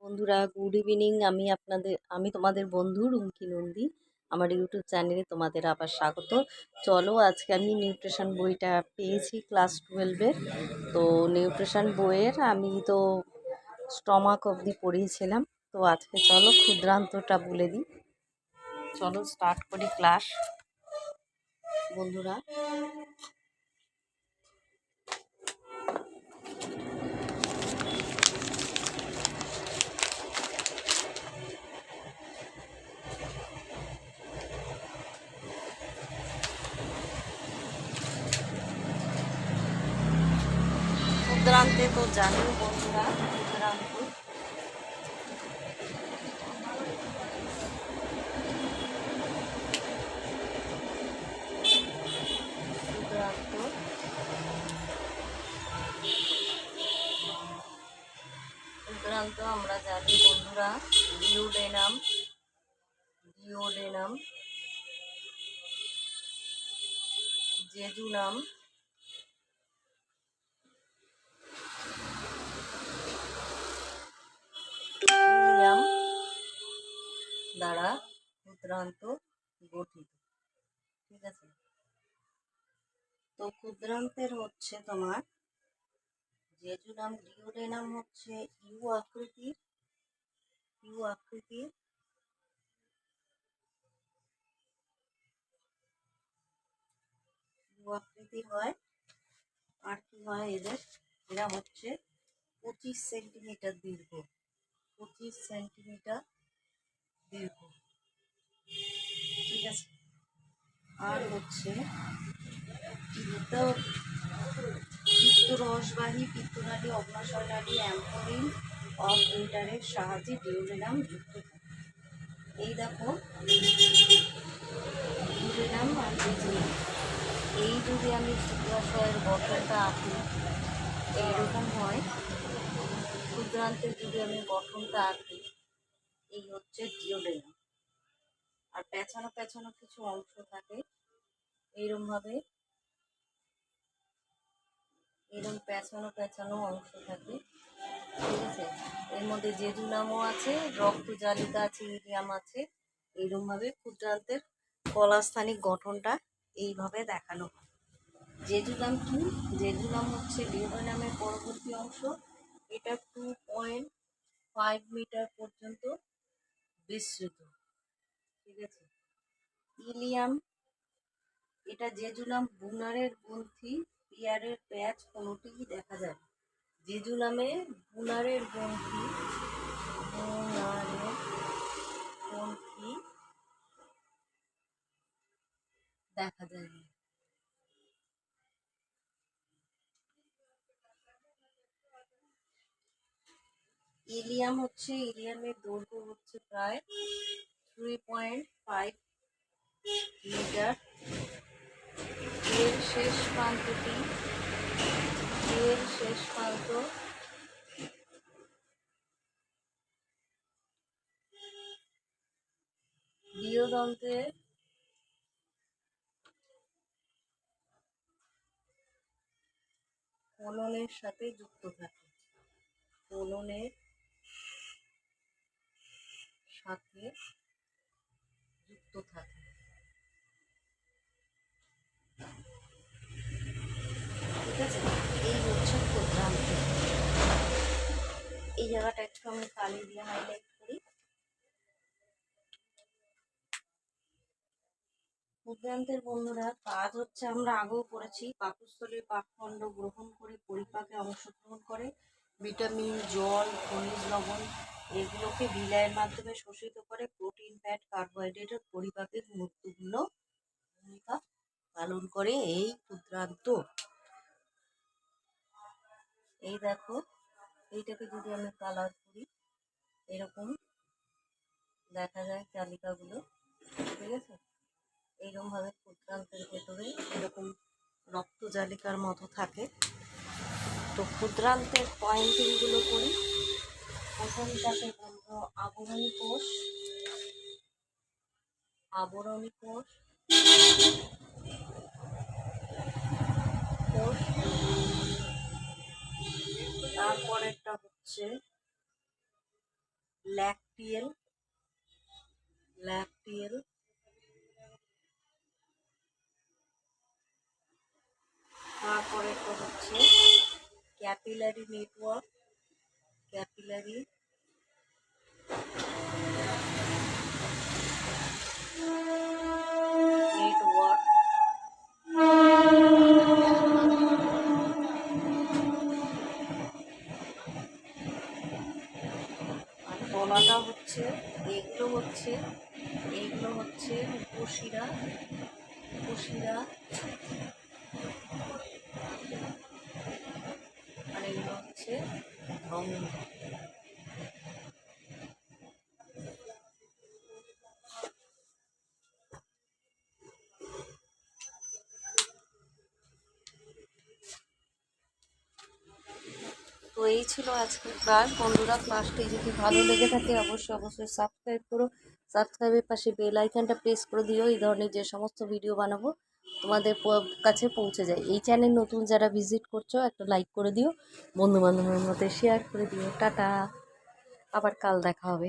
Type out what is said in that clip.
বন্ধুরা, good evening. আমি তোমাদের বন্ধু রুমকি নন্দী। আমার ইউটিউব চ্যানেলে তোমাদের আবার স্বাগত। চলো, আজকে আমি নিউট্রিশন বইটা পেয়েছি ক্লাস 12-এর। তো নিউট্রিশন বইয়ের আমি তো স্টমাক অবধি পড়িয়েছিলাম। তো আজকে চলো ক্ষুদ্রান্তটা বলে দিই। চলো স্টার্ট করি ক্লাস বন্ধুরা। ক্ষুদ্রান্তে তো জানি বন্ধুরা, ক্ষুদ্রান্ত ক্ষুদ্রান্ত ক্ষুদ্রান্ত আমরা জানি বন্ধুরা, ডিওডেনাম, জেজুনাম, ইলিয়াম দ্বারা ক্ষুদ্রান্ত গঠিত। ঠিক আছে, তো ক্ষুদ্রান্তের হচ্ছে তোমার জেজুনাম, ডিওডেনাম হচ্ছে ইউ আকৃতির হয়। আর কি হয় এরা হচ্ছে 25 সেন্টিমিটার দীর্ঘ। ঠিক আছে, আর হচ্ছে পিত্তরসবাহী পিত্তনালী, অগ্ন্যাশয় নালী, অ্যাম্পোরিন অফ ইন্টারের সাহায্যে ডিওডেনাম যুক্ত থাকে। এই দেখো, ডিওডেনাম আর জেজুনাম, এই যদি আমি শুক্রাশয়ের গঠনটা আঁকি এইরকম হয়। ক্ষুদ্রান্তের যদি আমি গঠনটা আঁকি, এই হচ্ছে ডিওডেনাম। আর পেছানো কিছু অংশ থাকে এইরকমভাবে, এরকম পেছানো অংশ থাকে। ঠিক আছে, এর মধ্যে জেজুনামও আছে, রক্তজালিকা আছে, ইলিয়াম আছে। এইরকমভাবে ক্ষুদ্রান্তের কলাস্থানিক গঠনটা এইভাবে দেখানো হয়। জেজুনাম কি? জেজুনাম হচ্ছে ডিওডেনামের পরবর্তী অংশ। এটা 2.5 মিটার পর্যন্ত বিস্তৃত। ঠিক আছে, ইলিয়াম, এটা জেজুনাম বুনারের গ্রন্থি, পিয়ারের প্যাচ কোনোটিই দেখা যায়। জেজুনামে বুনারের গ্রন্থি দেখা যায় না। ইলিয়ামের দৈর্ঘ্য হচ্ছে প্রায় 3.5 মিটার। এর শেষ প্রান্ত দিয়োদন্তের ফলনের সাথে যুক্ত থাকে। ঠিক আছে, এই হচ্ছে ক্ষুদ্রান্ত। এই জায়গাটা একটু আমি কালি দিয়ে হাইলাইট করি। ক্ষুদ্রান্তের বন্ধুরা কাজ হচ্ছে, আমরা আগেও পড়েছি, পাকস্থলীর পাকখণ্ড গ্রহণ করে পরিপাকে অংশগ্রহণ করে। ভিটামিন, জল, খনিজ লবণ এগুলোকে বিলাইয়ের মাধ্যমে শোষিত করে। প্রোটিন, ফ্যাট, কার্বোহাইড্রেটের পরিপাকে গুরুত্বপূর্ণ ভূমিকা পালন করে এই ক্ষুদ্রান্ত। এই দেখো, এইটাকে যদি আমি কালার করি, এরকম দেখা যায় চালিকাগুলো। ঠিক আছে, এইরকম ভাবে ক্ষুদ্রান্তের ভেতরে এরকম রক্তজালিকার মতো থাকে। তো ক্ষুদ্রান্তের পয়েন্টিং গুলো করি। প্রথমটাকে বলবো আবরণী কোষ। তারপরেরটা হচ্ছে ল্যাকটিয়েল, ল্যাকটিয়েল, তারপরে তো হচ্ছে ক্যাপিলারি নেটওয়ার্ক, ক্যাপিলারি নেটওয়ার্ক, আর গলাটা হচ্ছে, এগুলো হচ্ছে উপশিরা, উপশিরা, আর এগুলো হচ্ছে ধমনী। তো এই ছিল আজকের ক্লাস বন্ধুরা। ক্লাসটি যদি ভালো লেগে থাকে অবশ্যই সাবস্ক্রাইব করো, সাবস্ক্রাইবের পাশে বেল আইকনটা প্রেস করে দিও, এই ধরনের যে সমস্ত ভিডিও বানাবো তোমাদের কাছে পৌঁছে যায়। এই চ্যানেল নতুন যারা ভিজিট করছো একটা লাইক করে দিও, বন্ধু বান্ধবের মধ্যে শেয়ার করে দিও। টাটা, আবার কাল দেখা হবে।